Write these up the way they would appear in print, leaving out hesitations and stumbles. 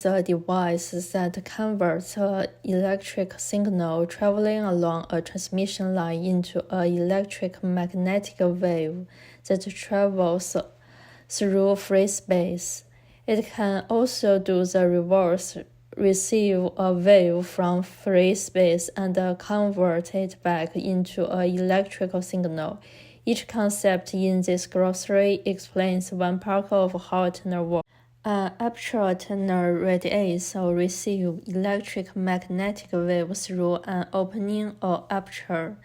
a device that converts an electric signal traveling along a transmission line into an electromagnetic wave that travels through free space. It can also do the reverse, receive a wave from free space and convert it back into an electrical signal. Each concept in this glossary explains one part of how a tunnel works. An aperture tunnel radiates or receives electromagnetic waves through an opening or aperture,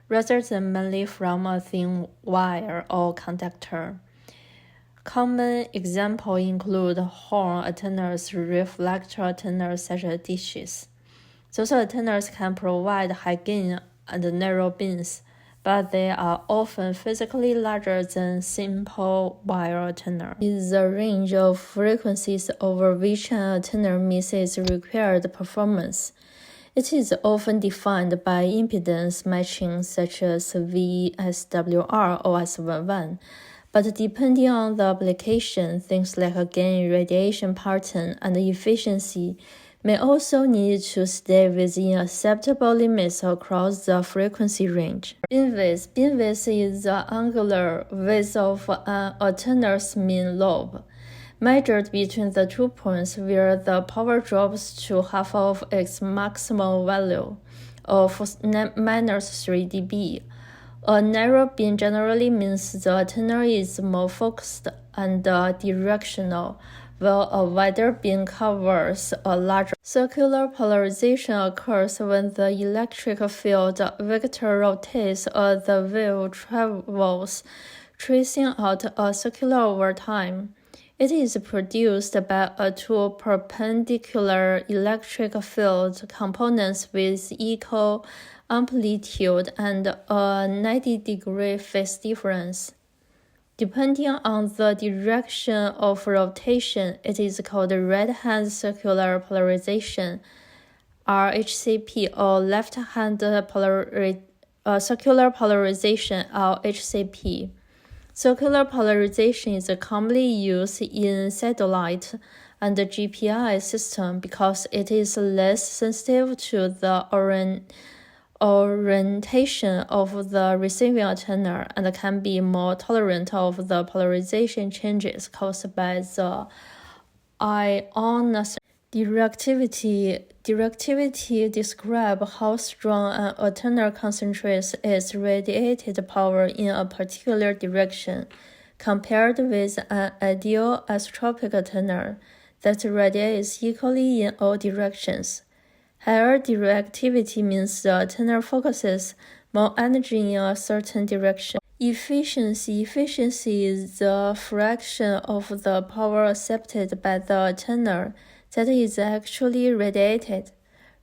rather than mainly from a thin wire or conductor. Common examples include horn antennas, reflector antennas, such as dishes. Those antennas can provide high gain and narrow beams, but they are often physically larger than simple wire antennas. Is the range of frequencies over which an antenna meets its required performance. It is often defined by impedance matching such as VSWR or S11, but depending on the application, things like gain, radiation pattern, and efficiency may also need to stay within acceptable limits across the frequency range. Beamwidth. Beamwidth is the angular width of an antenna's mean lobe, measured between the 2 points where the power drops to half of its maximum value of -3 dB. A narrow beam generally means the antenna is more focused and directional, while a wider beam covers a larger. Circular polarization occurs when the electric field vector rotates as the wave travels, tracing out a circular over time. It is produced by two perpendicular electric field components with equal amplitude and a 90-degree phase difference. Depending on the direction of rotation, it is called right-hand circular polarization, RHCP, or left-hand circular polarization, RHCP. Circular polarization is commonly used in satellite and GPI system because it is less sensitive to the orientation of the receiving antenna and can be more tolerant of the polarization changes caused by the ionosphere. Directivity describes how strong an antenna concentrates its radiated power in a particular direction, compared with an ideal isotropic antenna that radiates equally in all directions. Higher directivity means the antenna focuses more energy in a certain direction. Efficiency is the fraction of the power accepted by the antenna that is actually radiated,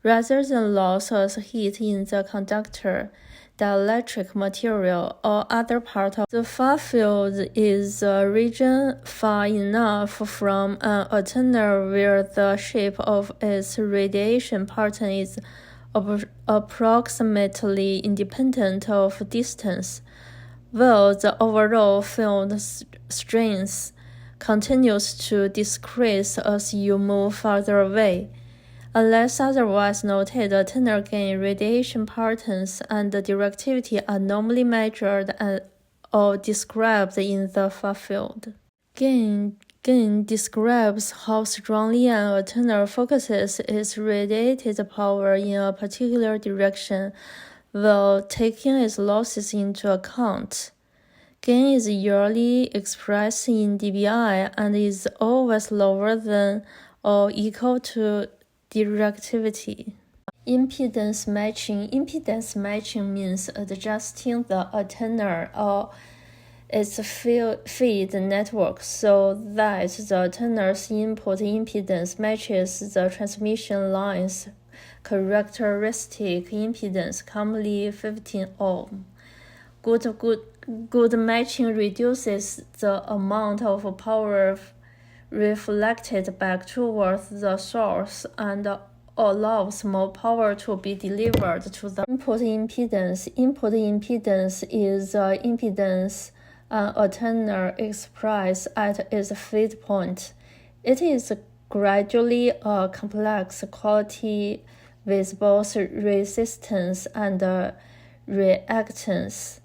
rather than loss as heat in the conductor, dielectric material, or other part of the far field is a region far enough from an antenna where the shape of its radiation pattern is approximately independent of distance, while the overall field strength continues to decrease as you move farther away. Unless otherwise noted, antenna gain, radiation patterns, and directivity are normally measured or described in the far field. Gain describes how strongly an antenna focuses its radiated power in a particular direction while taking its losses into account. Gain is usually expressed in dBi and is always lower than or equal to directivity. Impedance matching means adjusting the antenna or its feed network so that the antenna's input impedance matches the transmission line's characteristic impedance, commonly 15 ohm. Good matching reduces the amount of power reflected back towards the source and allows more power to be delivered to the input impedance. Input impedance is the impedance an antenna expresses at its feed point. It is gradually a complex quality with both resistance and reactance.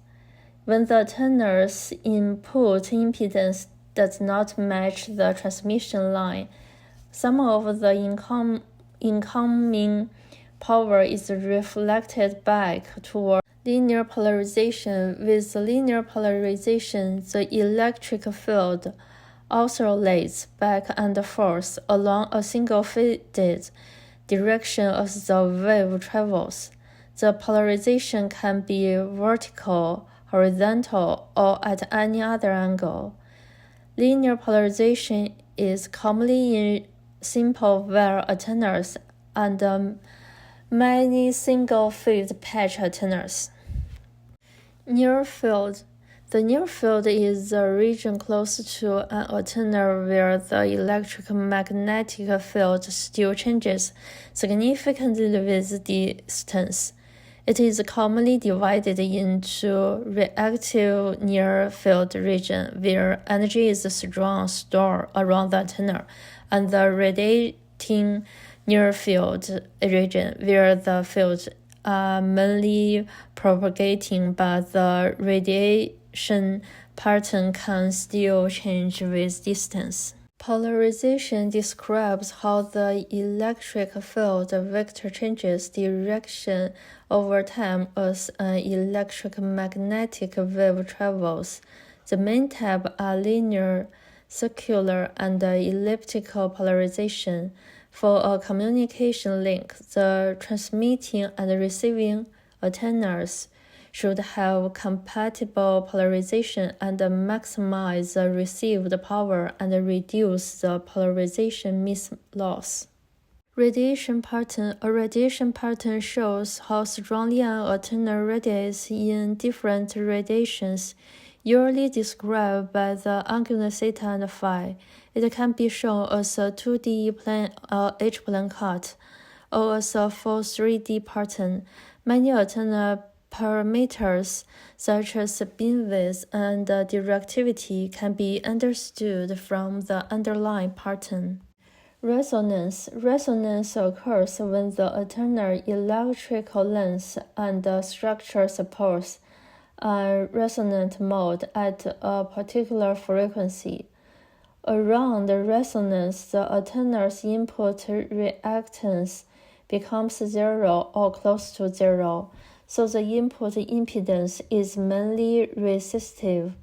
When the alternator's input impedance does not match the transmission line, some of the incoming power is reflected back toward linear polarization. With linear polarization, the electric field oscillates back and forth along a single-phased direction as the wave travels. The polarization can be vertical, horizontal, or at any other angle. Linear polarization is commonly in simple wire alternators and many single-phase patch alternators. Near field. The near field is the region close to an alternator where the electromagnetic field still changes significantly with distance. It is commonly divided into reactive near field region, where energy is stored around the alternator, and the radiating near field region, where the fields are mainly propagating, but the radiation pattern can still change with distance. Polarization describes how the electric field vector changes direction over time as an electromagnetic wave travels. The main types are linear, circular, and elliptical polarization. For a communication link, the transmitting and receiving antennas should have compatible polarization and maximize the received power and reduce the polarization loss. Radiation pattern. A radiation pattern shows how strongly an antenna radiates in different radiations, usually described by the angular theta and phi. It can be shown as a 2D plane H-plane cut, or as a full 3D pattern. Many antenna parameters, such as beamwidth and directivity, can be understood from the underlying pattern. Resonance. Resonance occurs when the alternator electrical length and structure supports a resonant mode at a particular frequency. Around the resonance, the alternator's input reactance becomes zero or close to zero, so the input impedance is mainly resistive.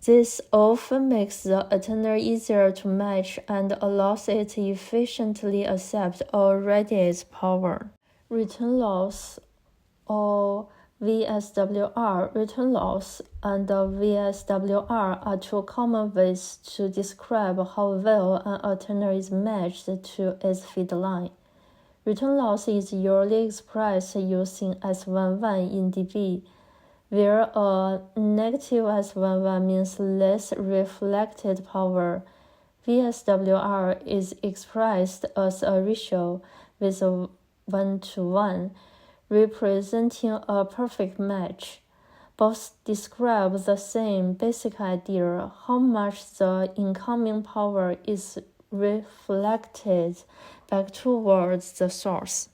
This often makes the alternator easier to match and allows it to efficiently accept or radiate power. Return loss, or VSWR. Return loss and VSWR are two common ways to describe how well an alternator is matched to its feed line. Return loss is usually expressed using S11 in dB, where a negative S11 means less reflected power. VSWR is expressed as a ratio with a 1:1, representing a perfect match. Both describe the same basic idea: how much the incoming power is reflected back towards the source.